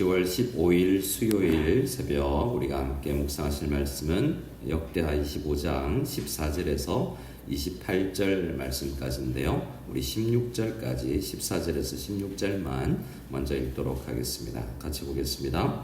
10월 15일 수요일 새벽 우리가 함께 묵상하실 말씀은 역대하 25장 14절에서 28절 말씀까지인데요. 우리 16절까지 14절에서 16절만 먼저 읽도록 하겠습니다. 같이 보겠습니다.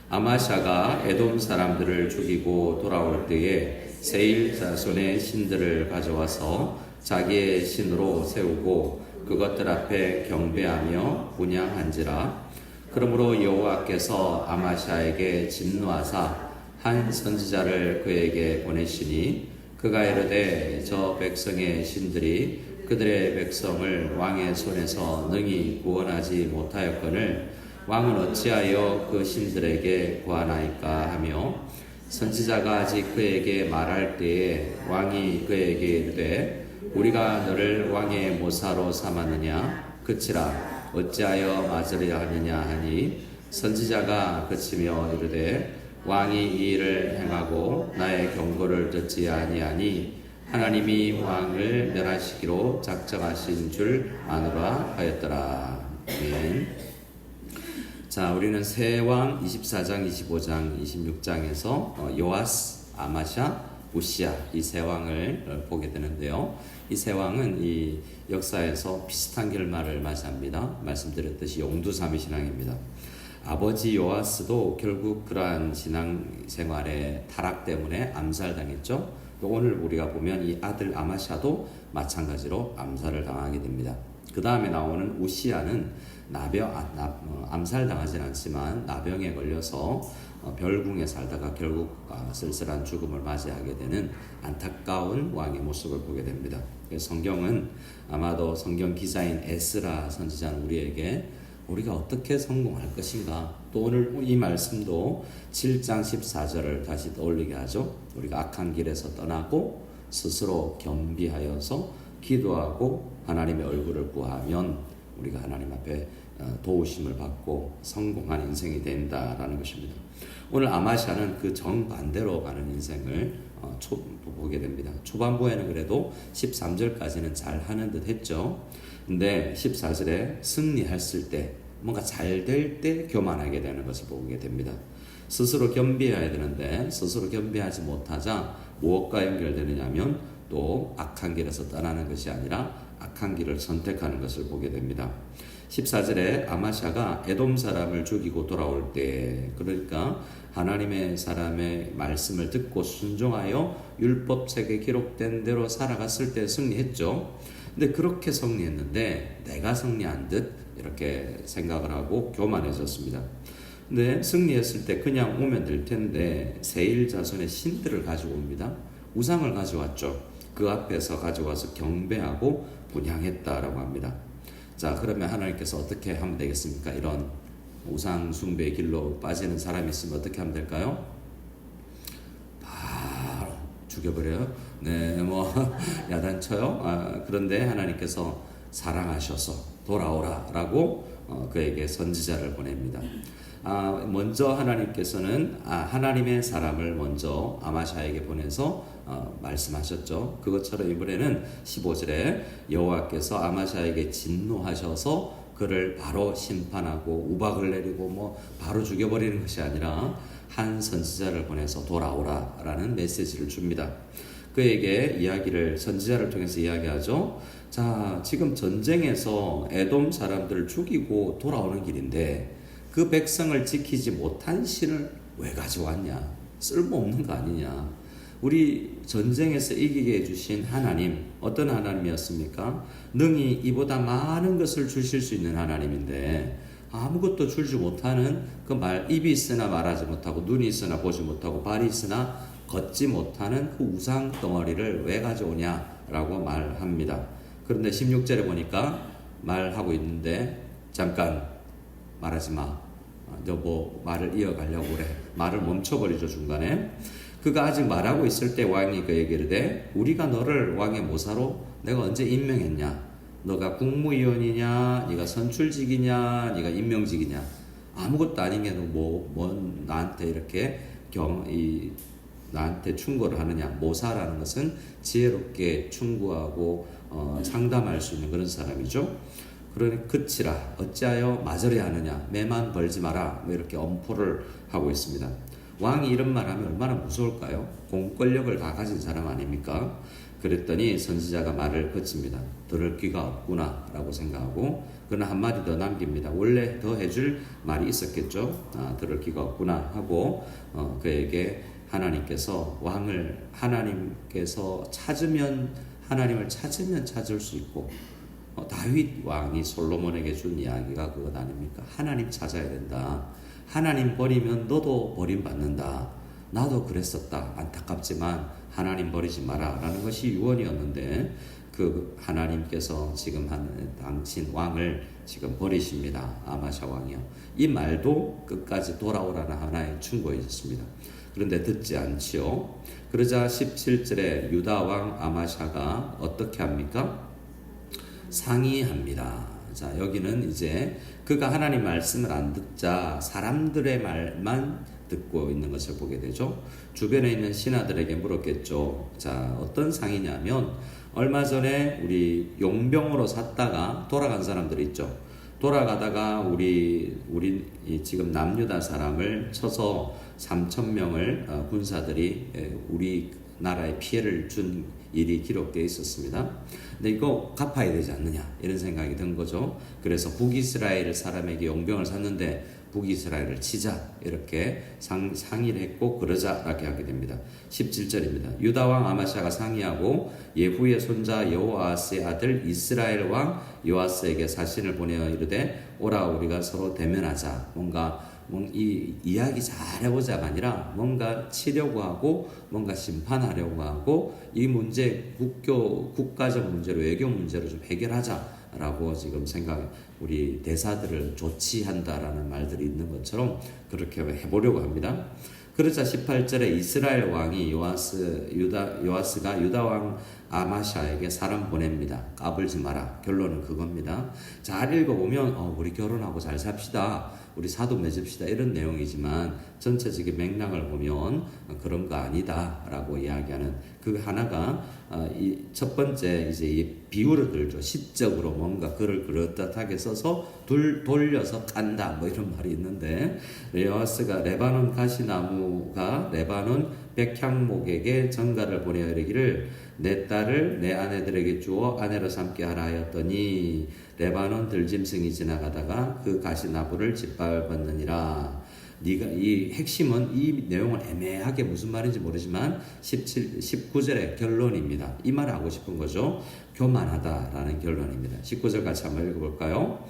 아마샤가 에돔 사람들을 죽이고 돌아올 때에 세일 자손의 신들을 가져와서 자기의 신으로 세우고 그것들 앞에 경배하며 분향한지라. 그러므로 여호와께서 아마샤에게 진노하사 한 선지자를 그에게 보내시니 그가 이르되 저 백성의 신들이 그들의 백성을 왕의 손에서 능히 구원하지 못하였거늘 왕은 어찌하여 그 신들에게 구하나이까 하며 선지자가 아직 그에게 말할 때에 왕이 그에게 이르되 우리가 너를 왕의 모사로 삼았느냐 그치라 어찌하여 맞으려 하느냐 하니 선지자가 그치며 이르되 왕이 이 일을 행하고 나의 경고를 듣지 아니하니 하나님이 왕을 멸하시기로 작정하신 줄 아노라 하였더라. 아멘. 자, 우리는 세왕 24장, 25장, 26장에서 요아스, 아마샤, 우시야 이 세 왕을 보게 되는데요. 이 세 왕은 이 역사에서 비슷한 결말을 맞이합니다. 말씀드렸듯이 용두삼위 신앙입니다. 아버지 요아스도 결국 그러한 신앙생활의 타락 때문에 암살당했죠. 오늘 우리가 보면 이 아들 아마샤도 마찬가지로 암살을 당하게 됩니다. 그 다음에 나오는 우시야는 암살당하진 않지만 나병에 걸려서 별궁에 살다가 결국 쓸쓸한 죽음을 맞이하게 되는 안타까운 왕의 모습을 보게 됩니다. 성경은 아마도 성경 기자인 에스라 선지자는 우리에게 우리가 어떻게 성공할 것인가, 또 오늘 이 말씀도 7장 14절을 다시 떠올리게 하죠. 우리가 악한 길에서 떠나고 스스로 겸비하여서 기도하고 하나님의 얼굴을 구하면 우리가 하나님 앞에 도우심을 받고 성공한 인생이 된다라는 것입니다. 오늘 아마샤는 그 정반대로 가는 인생을 보게 됩니다. 초반부에는 그래도 13절까지는 잘 하는 듯 했죠. 근데 14절에 승리했을 때, 뭔가 잘 될 때 교만하게 되는 것을 보게 됩니다. 스스로 겸비해야 되는데 스스로 겸비하지 못하자 무엇과 연결되느냐면 또 악한 길에서 떠나는 것이 아니라 악한 길을 선택하는 것을 보게 됩니다. 14절에 아마샤가 에돔 사람을 죽이고 돌아올 때, 그러니까 하나님의 사람의 말씀을 듣고 순종하여 율법책에 기록된 대로 살아갔을 때 승리했죠. 근데 그렇게 승리했는데 내가 승리한 듯 이렇게 생각을 하고 교만해졌습니다. 근데 승리했을 때 그냥 오면 될 텐데 세일 자손의 신들을 가지고 옵니다. 우상을 가져왔죠. 그 앞에서 가져와서 경배하고 분향했다라고 합니다. 자, 그러면 하나님께서 어떻게 하면 되겠습니까? 이런 우상 숭배의 길로 빠지는 사람이 있으면 어떻게 하면 될까요? 바로 죽여버려요. 네, 야단쳐요. 그런데 하나님께서 사랑하셔서 돌아오라라고 그에게 선지자를 보냅니다. 먼저 하나님께서는 하나님의 사람을 먼저 아마샤에게 보내서 말씀하셨죠. 그것처럼 이번에는 15절에 여호와께서 아마샤에게 진노하셔서 그를 바로 심판하고 우박을 내리고 바로 죽여버리는 것이 아니라 한 선지자를 보내서 돌아오라라는 메시지를 줍니다. 그에게 선지자를 통해서 이야기하죠. 자, 지금 전쟁에서 에돔 사람들을 죽이고 돌아오는 길인데 그 백성을 지키지 못한 신을 왜 가져왔냐? 쓸모없는 거 아니냐? 우리 전쟁에서 이기게 해주신 하나님, 어떤 하나님이었습니까? 능히 이보다 많은 것을 주실 수 있는 하나님인데 아무것도 주지 못하는 입이 있으나 말하지 못하고 눈이 있으나 보지 못하고 발이 있으나 걷지 못하는 그 우상 덩어리를 왜 가져오냐라고 말합니다. 그런데 16절에 보니까 말하고 있는데 잠깐 말하지 마. 너 말을 이어가려고 그래. 말을 멈춰버리죠, 중간에. 그가 아직 말하고 있을 때 왕이 그에게 이르되 우리가 너를 왕의 모사로 내가 언제 임명했냐? 너가 국무위원이냐? 네가 선출직이냐? 네가 임명직이냐? 아무것도 아닌 게 나한테 이렇게 나한테 충고를 하느냐? 모사라는 것은 지혜롭게 충고하고 상담할 수 있는 그런 사람이죠. 그러니 그치라 어찌하여 마저리 하느냐 매만 벌지 마라 뭐 이렇게 엄포를 하고 있습니다. 왕이 이런 말하면 얼마나 무서울까요? 공권력을 다 가진 사람 아닙니까? 그랬더니 선지자가 말을 그칩니다. 들을 귀가 없구나 라고 생각하고 그러나 한마디 더 남깁니다. 원래 더 해줄 말이 있었겠죠. 들을 귀가 없구나 하고 그에게 하나님께서 하나님을 찾으면 찾을 수 있고 다윗 왕이 솔로몬에게 준 이야기가 그것 아닙니까? 하나님 찾아야 된다. 하나님 버리면 너도 버림받는다. 나도 그랬었다. 안타깝지만 하나님 버리지 마라 라는 것이 유언이었는데 그 하나님께서 지금 당신 왕을 지금 버리십니다. 아마샤 왕이요. 이 말도 끝까지 돌아오라는 하나의 충고였습니다. 그런데 듣지 않지요. 그러자 17절에 유다 왕 아마샤가 어떻게 합니까? 상의합니다. 자, 여기는 이제 그가 하나님 말씀을 안 듣자 사람들의 말만 듣고 있는 것을 보게 되죠. 주변에 있는 신하들에게 물었겠죠. 자, 어떤 상이냐면 얼마 전에 우리 용병으로 샀다가 돌아간 사람들 있죠. 돌아가다가 우리 지금 남유다 사람을 쳐서 3,000명을 군사들이 우리 나라에 피해를 준 일이 기록되어 있었습니다. 근데 이거 갚아야 되지 않느냐 이런 생각이 든 거죠. 그래서 북이스라엘 사람에게 용병을 샀는데 북이스라엘을 치자 이렇게 상의를 했고 그러자 이렇게 하게 됩니다. 17절입니다. 유다왕 아마샤가 상의하고 예후의 손자 여호아스의 아들 이스라엘 왕 요아스에게 사신을 보내어 이르되 오라 우리가 서로 대면하자. 뭔가 이 이야기 잘해보자가 아니라 뭔가 치려고 하고 뭔가 심판하려고 하고 이 문제 국가적 문제로 외교 문제로 좀 해결하자라고 지금 우리 대사들을 조치한다라는 말들이 있는 것처럼 그렇게 해보려고 합니다. 그러자 18절에 이스라엘 왕이 요아스가 유다 왕 아마샤에게 사람 보냅니다. 까불지 마라. 결론은 그겁니다. 잘 읽어보면 우리 결혼하고 잘 삽시다. 우리 사도 맺읍시다. 이런 내용이지만 전체적인 맥락을 보면 그런 거 아니다 라고 이야기하는 그 하나가 이 첫 번째 이제 이 비유를 들죠. 시적으로 뭔가 글을 그럴듯하게 써서 돌려서 깐다 뭐 이런 말이 있는데 요아스가 레바논 가시나무가 레바논 백향목에게 전가를 보내어 이르기를 내 딸을 내 아내들에게 주어 아내로 삼게 하라 하였더니 레바논 들짐승이 지나가다가 그 가시나무를 짓밟았느니라. 이 핵심은 이 내용을 애매하게 무슨 말인지 모르지만 19절의 결론입니다. 이 말을 하고 싶은 거죠. 교만하다라는 결론입니다. 19절 같이 한번 읽어볼까요?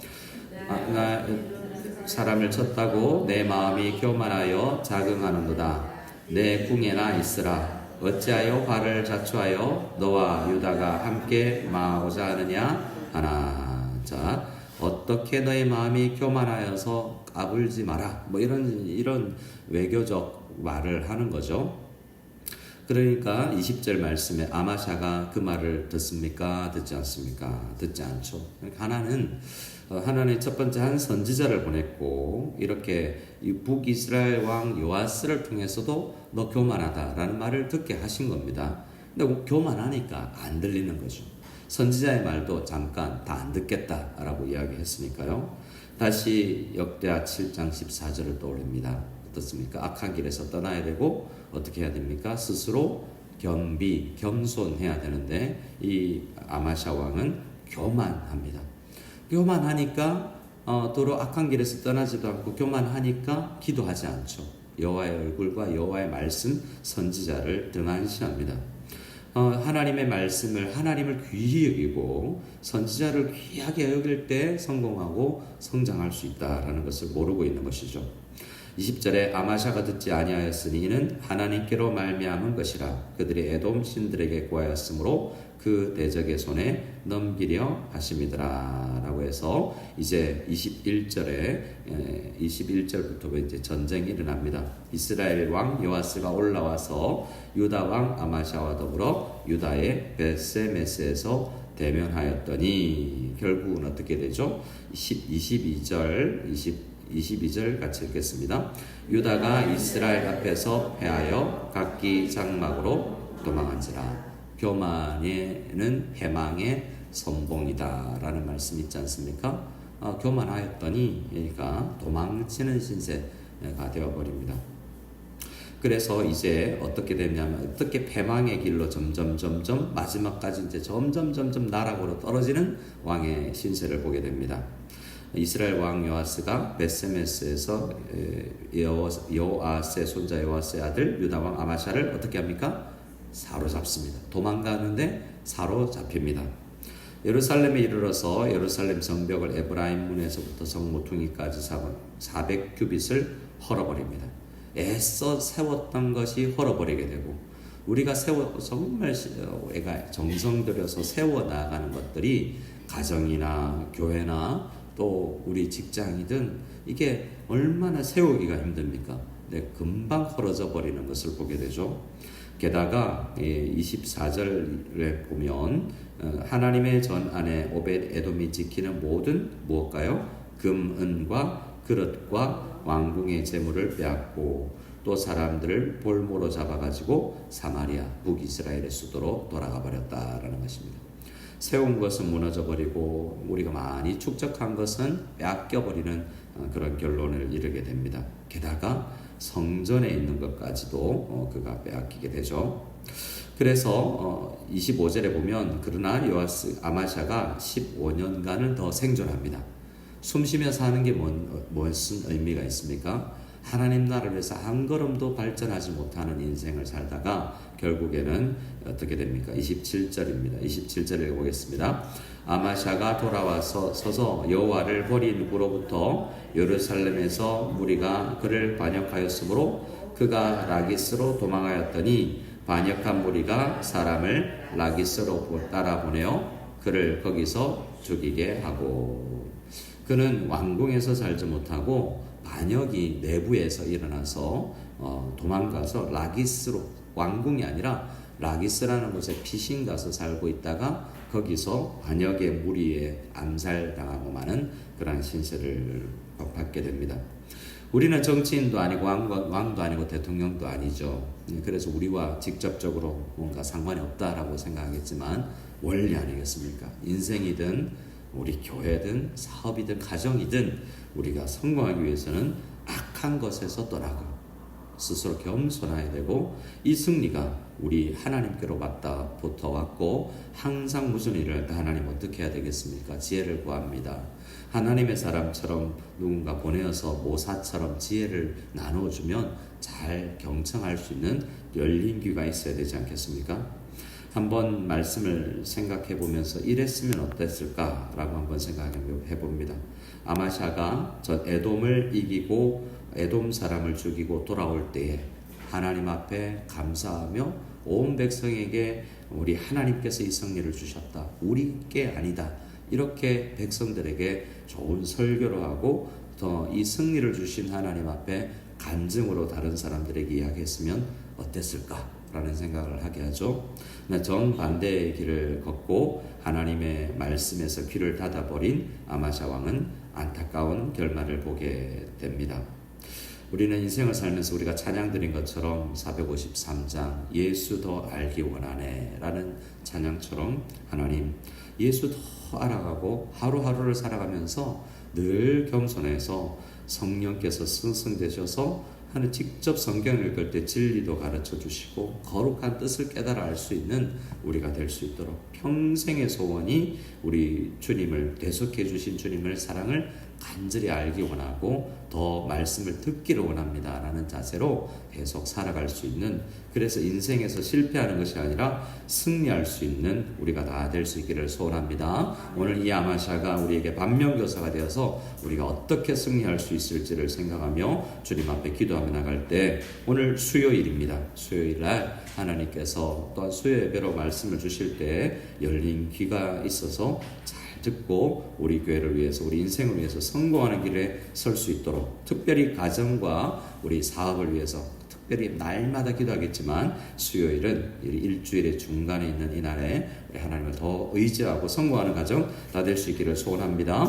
나 사람을 쳤다고 내 마음이 교만하여 자긍하는도다. 내 궁에나 있으라. 어찌하여 화를 자초하여 너와 유다가 함께 마오자 하느냐 하나. 자, 어떻게 너의 마음이 교만하여서 까불지 마라. 뭐 이런 외교적 말을 하는 거죠. 그러니까 20절 말씀에 아마샤가 그 말을 듣습니까? 듣지 않습니까? 듣지 않죠. 하나는 첫 번째 한 선지자를 보냈고 이렇게 이 북이스라엘 왕 요아스를 통해서도 너 교만하다라는 말을 듣게 하신 겁니다. 근데 교만하니까 안 들리는 거죠. 선지자의 말도 잠깐 다 안 듣겠다라고 이야기했으니까요. 다시 역대하 7장 14절을 떠올립니다. 어떻습니까? 악한 길에서 떠나야 되고 어떻게 해야 됩니까? 스스로 겸손해야 되는데 이 아마샤 왕은 교만합니다. 교만하니까 도로 악한 길에서 떠나지도 않고 교만하니까 기도하지 않죠. 여호와의 얼굴과 여호와의 말씀 선지자를 등한시합니다. 하나님의 말씀을 하나님을 귀히 여기고 선지자를 귀하게 여길 때 성공하고 성장할 수 있다라는 것을 모르고 있는 것이죠. 20절에 아마샤가 듣지 아니하였으니 이는 하나님께로 말미암은 것이라. 그들이 에돔 신들에게 구하였으므로 그 대적의 손에 넘기려 하심이더라 라고 해서 이제 21절부터 이제 전쟁이 일어납니다. 이스라엘 왕 요아스가 올라와서 유다 왕 아마샤와 더불어 유다의 벳세메스에서 대면하였더니 결국은 어떻게 되죠? 22절 같이 읽겠습니다. 유다가 이스라엘 앞에서 패하여 각기 장막으로 도망한지라. 교만에는 패망의 선봉이다라는 말씀이 있지 않습니까? 교만하였더니 그러니까 도망치는 신세가 되어버립니다. 그래서 이제 어떻게 되냐면 어떻게 패망의 길로 점점 마지막까지 이제 점점 나락으로 떨어지는 왕의 신세를 보게 됩니다. 이스라엘 왕 요아스가 베세메스에서 요아스의 손자 요아스의 아들 유다 왕 아마샤를 어떻게 합니까? 사로잡습니다. 도망가는데 사로잡힙니다. 예루살렘에 이르러서 예루살렘 성벽을 에브라임 문에서부터 성 모퉁이까지 400규빗을 헐어버립니다. 애써 세웠던 것이 헐어버리게 되고 우리가 정말 정성 들여서 세워나가는 것들이 가정이나 교회나 또 우리 직장이든 이게 얼마나 세우기가 힘듭니까? 금방 헐어져 버리는 것을 보게 되죠. 게다가 24절에 보면 하나님의 전 안에 오벳 에돔이 지키는 모든 무엇가요? 금, 은과 그릇과 왕궁의 재물을 빼앗고 또 사람들을 볼모로 잡아가지고 사마리아 북이스라엘의 수도로 돌아가 버렸다라는 것입니다. 세운 것은 무너져 버리고 우리가 많이 축적한 것은 빼앗겨 버리는 그런 결론을 이르게 됩니다. 게다가 성전에 있는 것까지도 그가 빼앗기게 되죠. 그래서 25절에 보면 그러나 요아스 아마샤가 15년간은 더 생존합니다. 숨쉬며 사는 게 무슨 의미가 있습니까? 하나님 나라를 위해서 한 걸음도 발전하지 못하는 인생을 살다가 결국에는 어떻게 됩니까? 27절입니다. 27절을 읽어보겠습니다. 아마샤가 돌아와서 서서 여호와를 버린 후로부터 예루살렘에서 무리가 그를 반역하였으므로 그가 라기스로 도망하였더니 반역한 무리가 사람을 라기스로 따라보내어 그를 거기서 죽이게 하고 그는 왕궁에서 살지 못하고 반역이 내부에서 일어나서 도망가서 라기스로 왕궁이 아니라 라기스라는 곳에 피신 가서 살고 있다가 거기서 반역의 무리에 암살당하고 마는 그러한 신세를 받게 됩니다. 우리는 정치인도 아니고 왕도 아니고 대통령도 아니죠. 그래서 우리와 직접적으로 뭔가 상관이 없다라고 생각하겠지만 원리 아니겠습니까? 인생이든 우리 교회든 사업이든 가정이든 우리가 성공하기 위해서는 악한 것에서 떠나고 스스로 겸손해야 되고 이 승리가 우리 하나님께로 붙어 왔고 항상 무슨 일을 할 때 하나님 어떻게 해야 되겠습니까? 지혜를 구합니다. 하나님의 사람처럼 누군가 보내어서 모사처럼 지혜를 나눠주면 잘 경청할 수 있는 열린 귀가 있어야 되지 않겠습니까? 한번 말씀을 생각해 보면서 이랬으면 어땠을까라고 한번 생각해 봅니다. 아마샤가 저 에돔을 이기고 에돔 사람을 죽이고 돌아올 때에 하나님 앞에 감사하며 온 백성에게 우리 하나님께서 이 승리를 주셨다. 우리께 아니다. 이렇게 백성들에게 좋은 설교를 하고 더 이 승리를 주신 하나님 앞에 간증으로 다른 사람들에게 이야기했으면 어땠을까? 라는 생각을 하게 하죠. 정반대의 길을 걷고 하나님의 말씀에서 귀를 닫아버린 아마샤 왕은 안타까운 결말을 보게 됩니다. 우리는 인생을 살면서 우리가 찬양 드린 것처럼 453장 예수 더 알기 원하네 라는 찬양처럼 하나님 예수 더 알아가고 하루하루를 살아가면서 늘 겸손해서 성령께서 승승되셔서 하는 직접 성경을 읽을 때 진리도 가르쳐 주시고 거룩한 뜻을 깨달아 알 수 있는 우리가 될 수 있도록 평생의 소원이 우리 주님을 대속해 주신 주님을 사랑을 간절히 알기 원하고 더 말씀을 듣기를 원합니다 라는 자세로 계속 살아갈 수 있는 그래서 인생에서 실패하는 것이 아니라 승리할 수 있는 우리가 다 될 수 있기를 소원합니다. 오늘 이 아마샤가 우리에게 반면교사가 되어서 우리가 어떻게 승리할 수 있을지를 생각하며 주님 앞에 기도하며 나갈 때 오늘 수요일입니다. 수요일날 하나님께서 또한 수요 예배로 말씀을 주실 때 열린 귀가 있어서 듣고 우리 교회를 위해서 우리 인생을 위해서 성공하는 길에 설 수 있도록 특별히 가정과 우리 사업을 위해서 특별히 날마다 기도하겠지만 수요일은 일주일의 중간에 있는 이날에 우리 하나님을 더 의지하고 성공하는 가정 다 될 수 있기를 소원합니다.